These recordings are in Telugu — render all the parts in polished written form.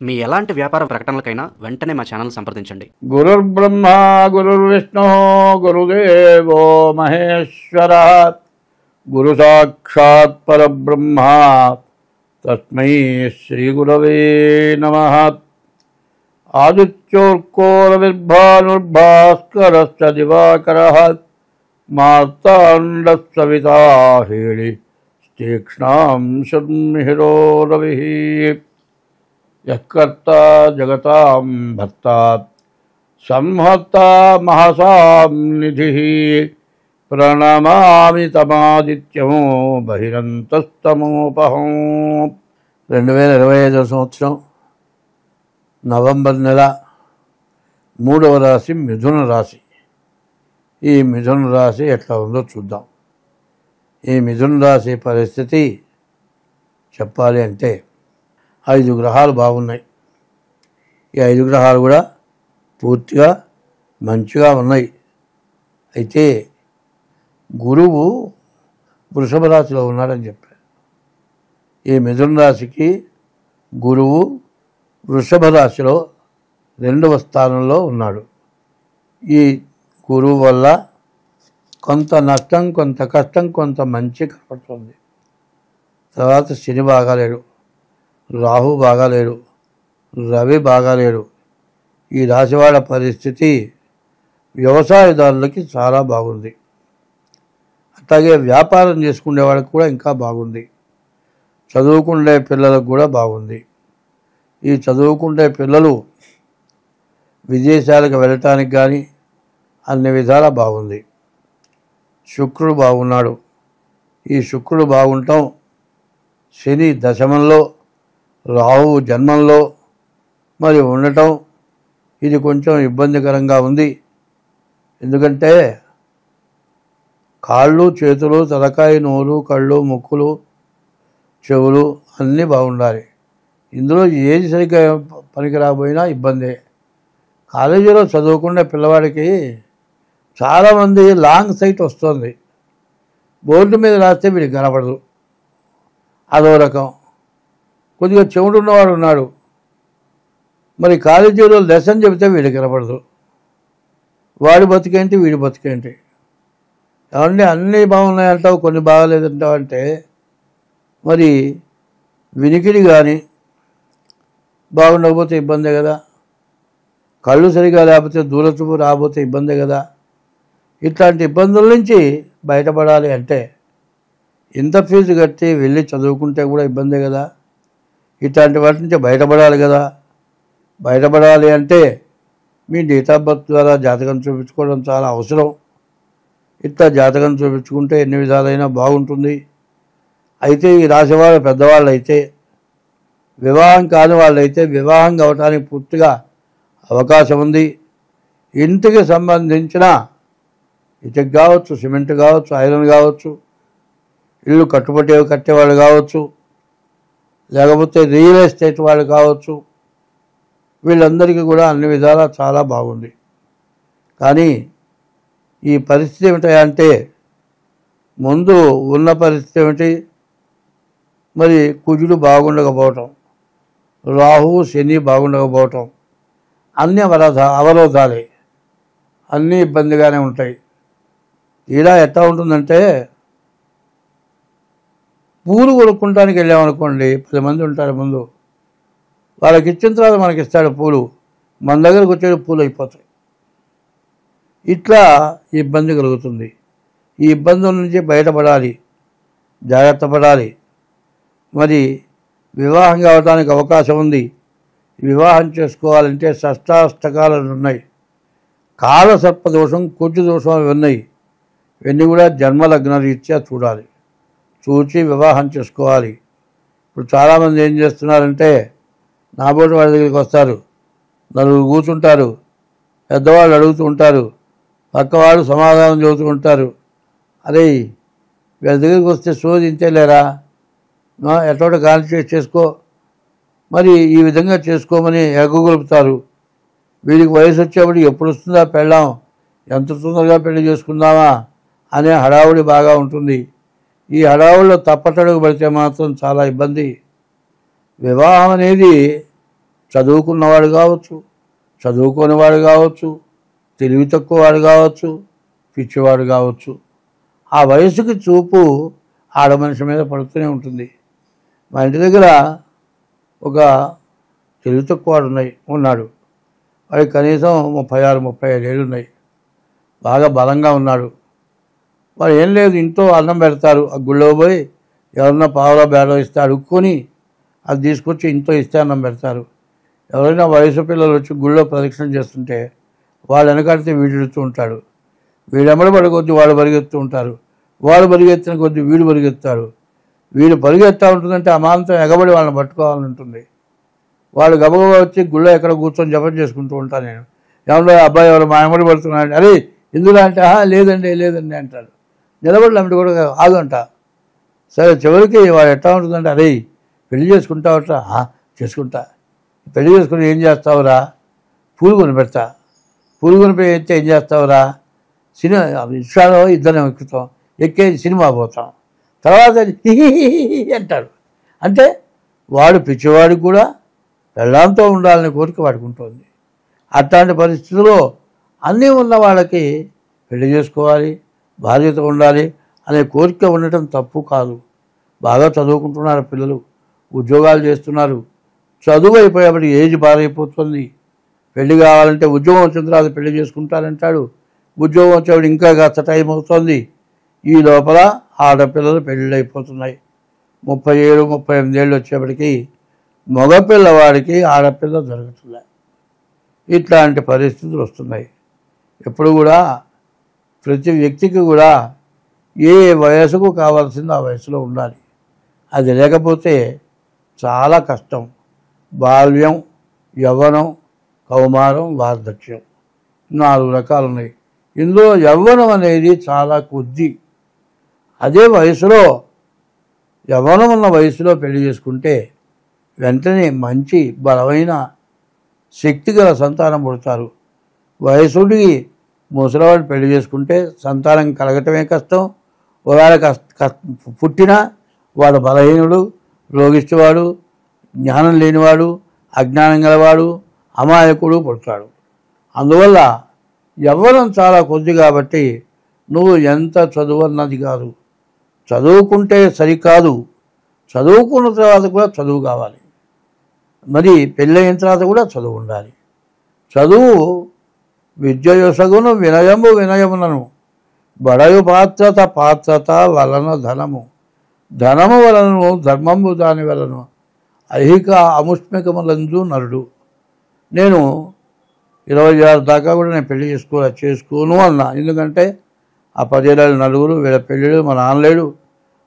మీ ఎలాంటి వ్యాపార ప్రకటనలకైనా వెంటనే మా ఛానల్ సంప్రదించండి. గురుర్బ్రహ్మ గురుర్విష్ణు గురుదేవో మహేశ్వర గురు సాక్షాత్ పరబ్రహ్మ తస్మై శ్రీ గురవే నమః. ఆదిత్యోర్కోరవిర్భానుర్భాస్కరశ్చ దివాకరః మార్తాండస్సవితా హేళి తీక్ష్ణాం శర్మిహిరో రవిః. యఃకర్తా జగతాం భర్తా సంహర్తా మహసాం నిధిః ప్రణమామి తమాదిత్యం బహిరంతస్తమోపహం. 2025 సంవత్సరం నవంబర్ నెల 3వ రాశి మిథున రాశి. ఈ మిథున రాశి ఎట్లా ఉందో చూద్దాం. ఈ మిథున రాశి పరిస్థితి చెప్పాలి అంటే 5 గ్రహాలు బాగున్నాయి. ఈ 5 గ్రహాలు కూడా పూర్తిగా మంచిగా ఉన్నాయి. అయితే గురువు వృషభ రాశిలో ఉన్నాడని చెప్పారు. ఈ మిథున రాశికి గురువు వృషభ రాశిలో 2వ స్థానంలో ఉన్నాడు. ఈ గురువు వల్ల కొంత నష్టం, కొంత కష్టం, కొంత మంచి కనపడుతుంది. తర్వాత శని బాగాలేడు, రాహు బాగాలేడు, రవి బాగాలేడు. ఈ రాశివాడ పరిస్థితి వ్యవసాయదారులకి చాలా బాగుంది. అట్లాగే వ్యాపారం చేసుకునే వాళ్ళకి కూడా ఇంకా బాగుంది. చదువుకునే పిల్లలకు కూడా బాగుంది. ఈ చదువుకునే పిల్లలు విదేశాలకు వెళ్ళటానికి కానీ అన్ని విధాలా బాగుంది. శుక్రుడు బాగున్నాడు. ఈ శుక్రుడు బాగుంటాం, శని దశమంలో, రాహువు జన్మంలో మరి ఉండటం ఇది కొంచెం ఇబ్బందికరంగా ఉంది. ఎందుకంటే కాళ్ళు, చేతులు, తలకాయ, నోరు, కళ్ళు, ముక్కులు, చెవులు అన్నీ బాగుండాలి. ఇందులో ఏది సరిగ్గా పనికి రాకపోయినా ఇబ్బందే. కాలేజీలో చదువుకునే పిల్లవాడికి చాలామంది లాంగ్ సైట్ వస్తుంది. బోర్డు మీద రాస్తే వీడికి కనపడదు, అదో రకం. కొద్దిగా చెవుడు ఉన్నవాడు ఉన్నాడు, మరి కాలేజీలో లెసన్ చెబితే వీడికి కనపడదు. వాడి బతికేంటి, వీడి బతికేంటి? ఏమంటే అన్నీ బాగున్నాయంటావు, కొన్ని బాగాలేదంటావు అంటే మరి వినికిడి కానీ బాగుండకపోతే ఇబ్బందే కదా. కళ్ళు సరిగా లేకపోతే దూరచూపు రాకపోతే ఇబ్బందే కదా. ఇట్లాంటి ఇబ్బందుల నుంచి బయటపడాలి అంటే ఇంత ఫీజు కట్టి వెళ్ళి చదువుకుంటే కూడా ఇబ్బందే కదా. ఇట్లాంటి వాటి నుంచి బయటపడాలి కదా. బయటపడాలి అంటే మీ డేట్ ఆఫ్ బర్త్ ద్వారా జాతకం చూపించుకోవడం చాలా అవసరం. ఇట్లా జాతకం చూపించుకుంటే ఎన్ని విధాలైనా బాగుంటుంది. అయితే ఈ రాశివాళ్ళ పెద్దవాళ్ళు అయితే, వివాహం కాని వాళ్ళైతే వివాహం కావటానికి పూర్తిగా అవకాశం ఉంది. ఇంటికి సంబంధించిన ఇటుక కావచ్చు, సిమెంట్ కావచ్చు, ఐరన్ కావచ్చు, ఇల్లు కట్టేవాళ్ళు కావచ్చు, లేకపోతే రియల్ ఎస్టేట్ వాళ్ళు కావచ్చు, వీళ్ళందరికీ కూడా అన్ని విధాలా చాలా బాగుంది. కానీ ఈ పరిస్థితి ఏమిటంటే ముందు ఉన్న పరిస్థితి ఏమిటి? మరి కుజుడు బాగుండకపోవటం, రాహువు శని బాగుండకపోవటం అన్నీ అవరోధాలే, అన్నీ ఇబ్బందిగానే ఉంటాయి. ఇలా ఎట్లా ఉంటుందంటే పూలు కొనుక్కుంటానికి వెళ్ళామనుకోండి, 10 మంది ఉంటారు ముందు, వాళ్ళకి ఇచ్చిన తర్వాత మనకి ఇస్తాడు పూలు, మన దగ్గరకు వచ్చే పూలు అయిపోతాయి. ఇట్లా ఇబ్బంది కలుగుతుంది. ఈ ఇబ్బందుల నుంచి బయటపడాలి, జాగ్రత్త పడాలి. మరి వివాహం కావడానికి అవకాశం ఉంది. వివాహం చేసుకోవాలంటే షష్టాష్టకాలు ఉన్నాయి. కాలసర్ప దోషం, కుజ దోషం అవి ఉన్నాయి. ఇవన్నీ కూడా జన్మలగ్న రీత్యా చూడాలి, చూచి వివాహం చేసుకోవాలి. ఇప్పుడు చాలామంది ఏం చేస్తున్నారంటే నాబోటి వాళ్ళ దగ్గరికి వస్తారు, నలుగురు కూర్చుంటారు, పెద్దవాళ్ళు అడుగుతూ ఉంటారు, పక్కవాళ్ళు సమాధానం చెబుతూ ఉంటారు. అరే వీళ్ళ దగ్గరికి వస్తే శోధించలేరా, ఎట్లా కాన్సన్ట్రేట్ చేసుకో, మరి ఈ విధంగా చేసుకోమని ఎగ్గొలుపుతారు. వీడికి వయసు వచ్చేప్పుడు ఎప్పుడు వస్తుందా పెళ్ళాం, ఎంత తొందరగా పెళ్లి చేసుకుందామా అనే హడావుడి బాగా ఉంటుంది. ఈ హడావుడిలో తప్పటడుగు పడితే మాత్రం చాలా ఇబ్బంది. వివాహం అనేది చదువుకున్నవాడు కావచ్చు, చదువుకోనివాడు కావచ్చు, తెలివి తక్కువవాడు కావచ్చు, పిచ్చివాడు కావచ్చు, ఆ వయసుకి చూపు ఆడ మనిషి మీద పడుతూనే ఉంటుంది. మా ఇంటి దగ్గర ఒక తెలివి తక్కువవాడు ఉన్నాడు. వాడికి కనీసం 36-37 ఏళ్ళు ఉన్నాయి. బాగా బలంగా ఉన్నాడు. వాడు ఏం లేదు, ఇంట్లో అన్నం పెడతారు, ఆ గుళ్ళో పోయి ఎవరన్నా పావులా బేడో ఇస్తే అడుక్కొని అది తీసుకొచ్చి ఇంట్లో ఇస్తే అన్నం పెడతారు. ఎవరైనా వయసు పిల్లలు వచ్చి గుళ్ళో ప్రదక్షిణ చేస్తుంటే వాళ్ళు వెనకాడితే వీడెడుతూ ఉంటాడు. వీడెమ్మడి పడి కొద్దీ వాళ్ళు పరిగెత్తూ ఉంటారు. వాళ్ళు పరిగెత్తిన కొద్దీ వీడు పరిగెత్తాడు. వీడు పరిగెత్తా ఉంటుందంటే అమాంతం ఎగబడి వాళ్ళని పట్టుకోవాలని ఉంటుంది. వాళ్ళు గబగబా వచ్చి గుళ్ళో ఎక్కడ కూర్చొని జపం చేసుకుంటూ ఉంటాను నేను. ఏమన్నా అబ్బాయి ఎవరు మా ఎమ్మడి పడుతున్నాడు, అరే ఇందులో అంటే లేదండి లేదండి అంటాడు. నిలబడి అమ్మటి కూడా ఆగంట. సరే చివరికి వాడు ఎట్లా ఉంటుందంటే, అరే పెళ్లి చేసుకుంటావట, చేసుకుంటా. పెళ్లి చేసుకుని ఏం చేస్తావురా, పూలు కొని పెడతా. పూలు కొని పెడితే ఏం చేస్తావురా, సినిమా రిక్షాలో ఇద్దరం ఎక్కుతాం, ఎక్కేది సినిమా పోతాం, తర్వాత అంటాడు. అంటే వాడు పిచ్చివాడికి కూడా పెళ్ళాంతో ఉండాలనే కోరిక వాడికి ఉంటుంది. అట్లాంటి పరిస్థితుల్లో అన్నీ ఉన్న వాళ్ళకి పెళ్లి చేసుకోవాలి, బాధ్యత ఉండాలి అనే కోరిక ఉండటం తప్పు కాదు. బాగా చదువుకుంటున్నారు పిల్లలు, ఉద్యోగాలు చేస్తున్నారు. చదువు అయిపోయేప్పటికి ఏజ్ బారైపోతుంది. పెళ్లి కావాలంటే ఉద్యోగం వచ్చిన తర్వాత పెళ్లి చేసుకుంటారంటాడు. ఉద్యోగం వచ్చేవాడు ఇంకా కాస్త టైం అవుతుంది. ఈ లోపల ఆడపిల్లలు పెళ్ళిళ్ళు అయిపోతున్నాయి. 37-38 ఏళ్ళు వచ్చేప్పటికి మగపిల్లవాడికి ఆడపిల్ల దొరుకుతున్నాయి. ఇట్లాంటి పరిస్థితులు వస్తున్నాయి. ఎప్పుడు కూడా ప్రతి వ్యక్తికి కూడా ఏ వయసుకు కావాల్సిందో ఆ వయసులో ఉండాలి. అది లేకపోతే చాలా కష్టం. బాల్యం, యవ్వనం, కౌమారం, వార్ధక్యం 4 రకాలు ఉన్నాయి. ఇందులో యవ్వనం అనేది చాలా కొద్ది. అదే వయసులో యవ్వనం ఉన్న వయసులో పెళ్లి చేసుకుంటే వెంటనే మంచి బలమైన శక్తిగల సంతానం పుడతారు. వయసుడికి ముసలివాడు పెళ్లి చేసుకుంటే సంతానం కలగటమే కష్టం. ఒకవేళ పుట్టినా వాడు బలహీనుడు, రోగిష్టివాడు, జ్ఞానం లేనివాడు, అజ్ఞానం గలవాడు, అమాయకుడు పుడతాడు. అందువల్ల యవ్వనం చాలా కొద్ది కాబట్టి నువ్వు ఎంత చదువు అన్నది కాదు, చదువుకుంటే సరికాదు, చదువుకున్న తర్వాత కూడా చదువు కావాలి. మరి పెళ్ళయిన తర్వాత కూడా చదువు ఉండాలి. చదువు విద్యయొసగును వినయము వినయమునను, బడయు పాత్రత వలన ధనము, ధనము వలనను ధర్మము దాని వలన ఐహిక అముష్మికములందు నరుడు. నేను 26 దాకా కూడా నేను పెళ్లి చేసుకోను అన్నా. ఎందుకంటే ఆ 10 ఏళ్ళ నలుగురు వీళ్ళ పెళ్ళిళ్ళు మా నాన్నలేడు.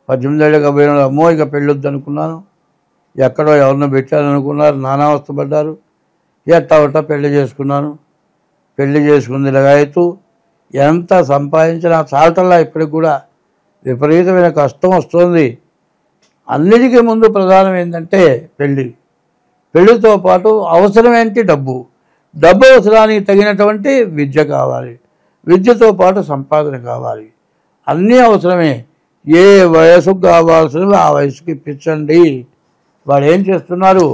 18 ఏళ్ళకి పోయిన అమ్మో ఇక పెళ్ళొద్దు అనుకున్నాను. ఎక్కడో ఎవరినో పెట్టారనుకున్నారు, నానావస్థ పడ్డారు. ఎట్టా పెళ్లి చేసుకున్నాను. పెళ్లి చేసుకుంది లగాయతూ ఎంత సంపాదించినా చాలటల్లా ఇప్పటికి కూడా విపరీతమైన కష్టం వస్తుంది. అన్నిటికీ ముందు ప్రధానం ఏంటంటే పెళ్ళి. పెళ్లితో పాటు అవసరమేంటి డబ్బు. డబ్బు అవసరానికి తగినటువంటి విద్య కావాలి. విద్యతో పాటు సంపాదన కావాలి. అన్నీ అవసరమే. ఏ వయసుకు కావాల్సినవి ఆ వయసుకి ఇప్పించండి. వాడు ఏం చేస్తున్నారు,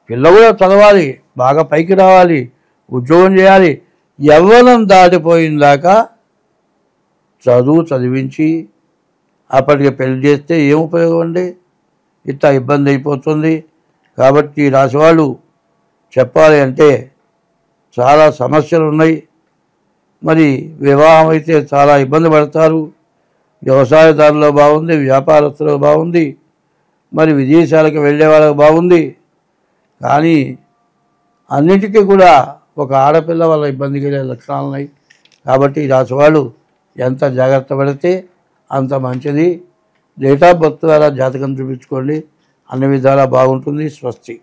పిల్ల కూడా చదవాలి, బాగా పైకి రావాలి, ఉద్యోగం చేయాలి. యవ్వనం దాటిపోయిందాక చదివించి అప్పటికి పెళ్లి చేస్తే ఏం ఉపయోగం అండి? ఇట్లా ఇబ్బంది అయిపోతుంది. కాబట్టి రాసేవాళ్ళు చెప్పాలి అంటే చాలా సమస్యలు ఉన్నాయి. మరి వివాహం అయితే చాలా ఇబ్బంది పడతారు. వ్యవసాయదారులో బాగుంది, వ్యాపారస్తులో బాగుంది, మరి విదేశాలకు వెళ్ళే వాళ్ళకి బాగుంది. కానీ అన్నిటికీ కూడా ఒక ఆడపిల్ల వల్ల ఇబ్బంది కలిగే లక్షణాలు ఉన్నాయి. కాబట్టి రాసేవాళ్ళు ఎంత జాగ్రత్త పడితే అంత మంచిది. డేట్ ఆఫ్ బర్త్ ద్వారా జాతకం చూపించుకోండి, అన్ని విధాలా బాగుంటుంది. స్వస్తి.